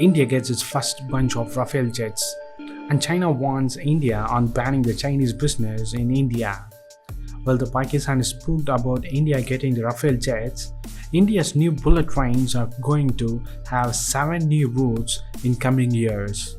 India gets its first bunch of Rafale Jets, and China warns India on banning the Chinese business in India. While the Pakistan is spooked about India getting the Rafale Jets, India's new bullet trains are going to have 7 new routes in coming years.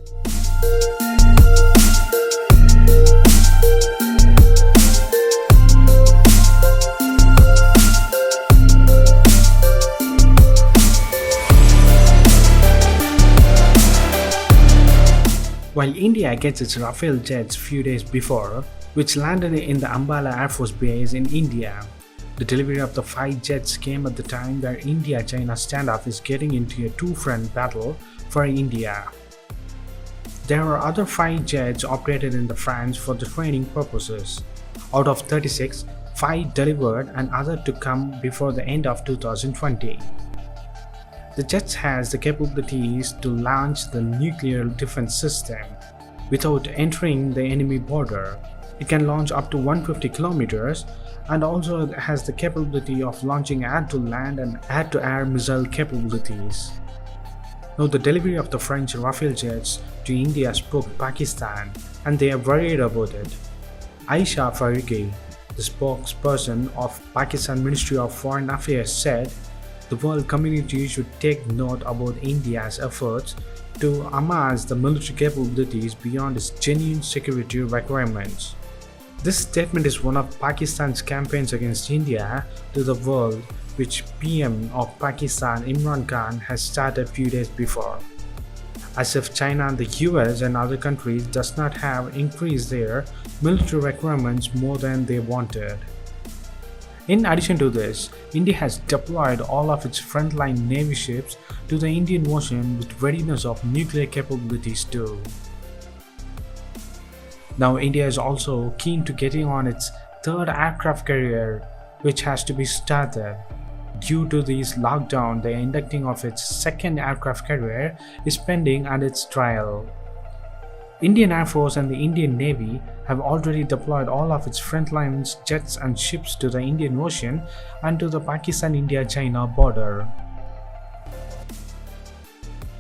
While India gets its Rafale Jets few days before, which landed in the Ambala Air Force base in India, the delivery of the 5 jets came at the time where India-China standoff is getting into a two-front battle for India. There are other 5 jets operated in France for the training purposes. Out of 36, 5 delivered and other to come before the end of 2020. The Jets has the capabilities to launch the nuclear defense system without entering the enemy border. It can launch up to 150 kilometers and also has the capability of launching air-to-land and air-to-air missile capabilities. Now the delivery of the French Rafale Jets to India spooked Pakistan, and they are worried about it. Aisha Farigi, the spokesperson of Pakistan Ministry of Foreign Affairs, said the world community should take note about India's efforts to amass the military capabilities beyond its genuine security requirements. This statement is one of Pakistan's campaigns against India to the world, which PM of Pakistan Imran Khan has started a few days before. As if China and the US and other countries does not have increased their military requirements more than they wanted. In addition to this, India has deployed all of its frontline Navy ships to the Indian Ocean with readiness of nuclear capabilities too. Now India is also keen to getting on its 3rd aircraft carrier, which has to be started. Due to this lockdown, the inducting of its 2nd aircraft carrier is pending and its trial. Indian Air Force and the Indian Navy have already deployed all of its frontline jets and ships to the Indian Ocean and to the Pakistan-India-China border.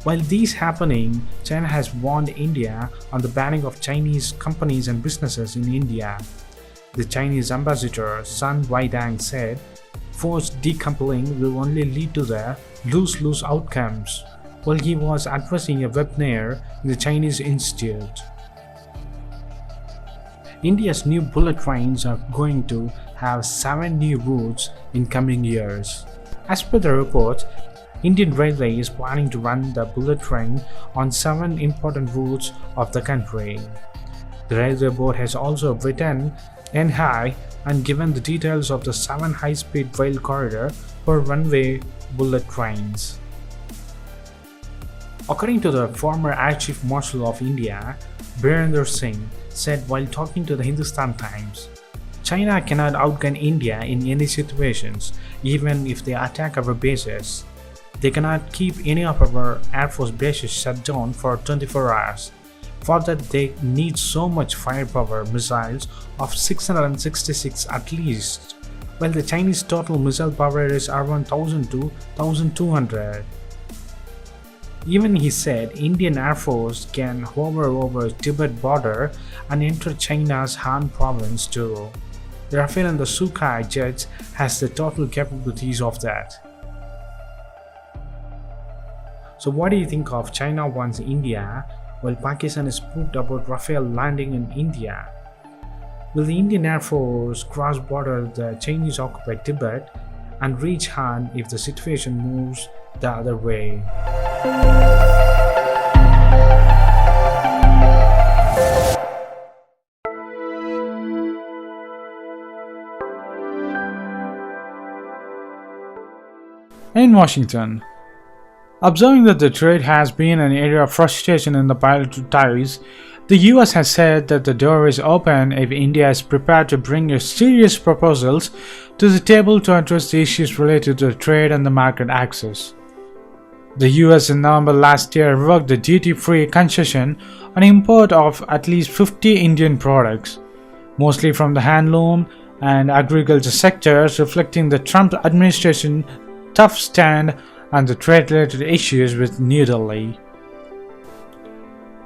While these happening, China has warned India on the banning of Chinese companies and businesses in India. The Chinese ambassador Sun Weidang said, "Forced decoupling will only lead to the lose-lose outcomes," while he was addressing a webinar in the Chinese Institute. India's new bullet trains are going to have 7 new routes in coming years. As per the report, Indian Railway is planning to run the bullet train on 7 important routes of the country. The Railway Board has also written NHAI and given the details of the 7 high-speed rail corridor for runway bullet trains. According to the former Air Chief Marshal of India, Birender Singh, said while talking to the Hindustan Times, "China cannot outgun India in any situations, even if they attack our bases. They cannot keep any of our Air Force bases shut down for 24 hours. For that they need so much firepower missiles of 666 at least, while the Chinese total missile power is around 1000 to 1200. Even he said Indian Air Force can hover over Tibet border and enter China's Han province too. The Rafale and the Sukhoi jets has the total capabilities of that. So what do you think of China wants India while Pakistan is spooked about Rafale landing in India? Will the Indian Air Force cross border the Chinese occupied Tibet and reach Han if the situation moves the other way? In Washington, observing that the trade has been an area of frustration in the bilateral ties, the US has said that the door is open if India is prepared to bring serious proposals to the table to address the issues related to trade and the market access. The US in November last year revoked the duty-free concession on import of at least 50 Indian products, mostly from the handloom and agriculture sectors, reflecting the Trump administration's tough stand on the trade-related issues with New Delhi.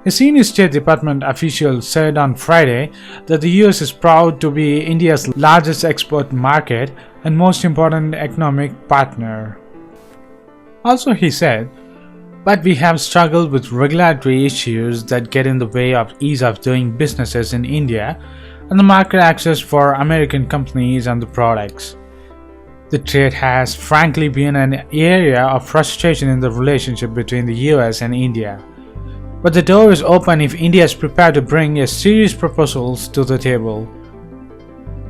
A senior State Department official said on Friday that the US is proud to be India's largest export market and most important economic partner. Also, he said, "But we have struggled with regulatory issues that get in the way of ease of doing businesses in India and the market access for American companies and the products. The trade has frankly been an area of frustration in the relationship between the US and India. But the door is open if India is prepared to bring a serious proposals to the table."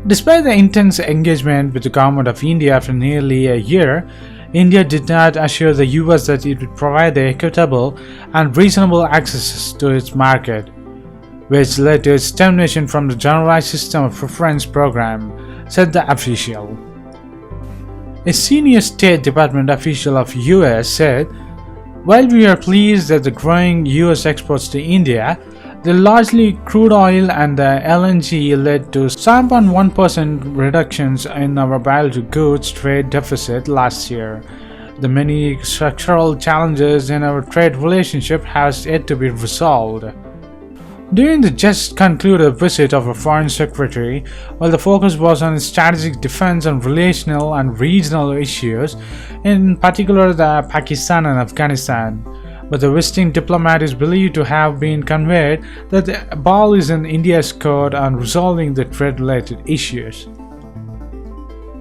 Despite the intense engagement with the government of India after nearly a year, India did not assure the US that it would provide the equitable and reasonable access to its market, which led to its termination from the Generalized System of Preference program, said the official. A senior State Department official of US said, "While we are pleased at the growing US exports to India, the largely crude oil and the LNG led to 7.1% reductions in our bilateral goods trade deficit last year. The many structural challenges in our trade relationship has yet to be resolved." During the just concluded visit of a foreign secretary, while the focus was on strategic defense and relational and regional issues, in particular the Pakistan and Afghanistan, but the visiting diplomat is believed to have been conveyed that the ball is in India's court on resolving the trade-related issues.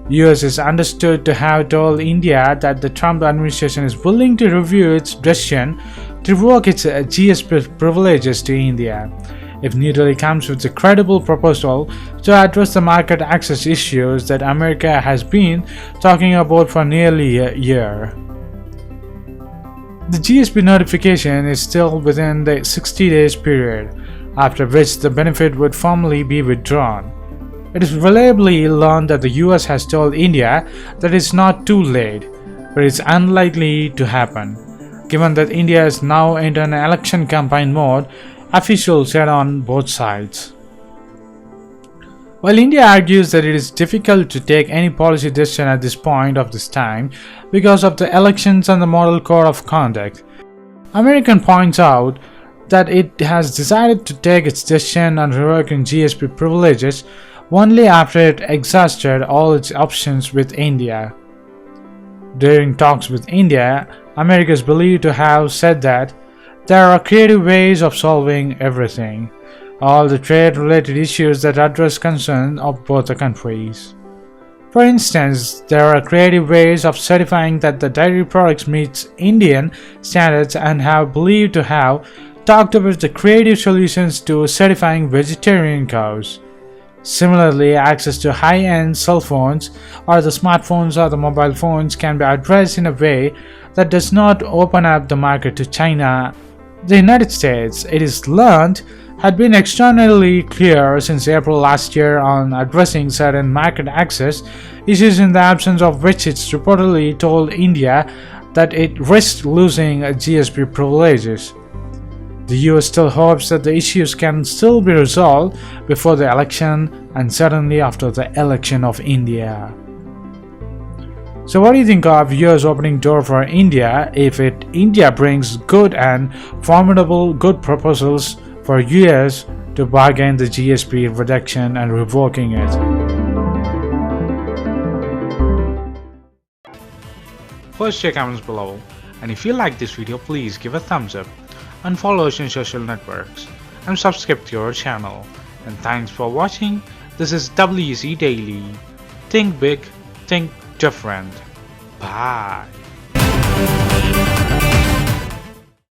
US is understood to have told India that the Trump administration is willing to review its decision to revoke its GSP privileges to India if New Delhi comes with a credible proposal to address the market access issues that America has been talking about for nearly a year. The GSP notification is still within the 60 days period, after which the benefit would formally be withdrawn. It is reliably learned that the US has told India that it's not too late, but it's unlikely to happen, given that India is now in an election campaign mode, officials said on both sides. While India argues that it is difficult to take any policy decision at this point of this time because of the elections and the Model Code of Conduct, America points out that it has decided to take its decision on revoking GSP privileges only after it exhausted all its options with India. During talks with India, America is believed to have said that there are creative ways of solving everything, all the trade-related issues that address concerns of both the countries. For instance, there are creative ways of certifying that the dairy products meet Indian standards and have believed to have talked about the creative solutions to certifying vegetarian cows. Similarly, access to high-end cell phones or the smartphones or the mobile phones can be addressed in a way that does not open up the market to China. The United States, it is learned, had been extraordinarily clear since April last year on addressing certain market access issues, in the absence of which it's reportedly told India that it risked losing GSP privileges. The US still hopes that the issues can still be resolved before the election and certainly after the election of India. So what do you think of US opening door for India if India brings good and formidable good proposals for US to bargain the GSP reduction and revoking it? Post your comments below, and if you like this video, please give a thumbs up and follow us on social networks and subscribe to our channel. And thanks for watching. This is WC Daily. Think big, think different. Bye.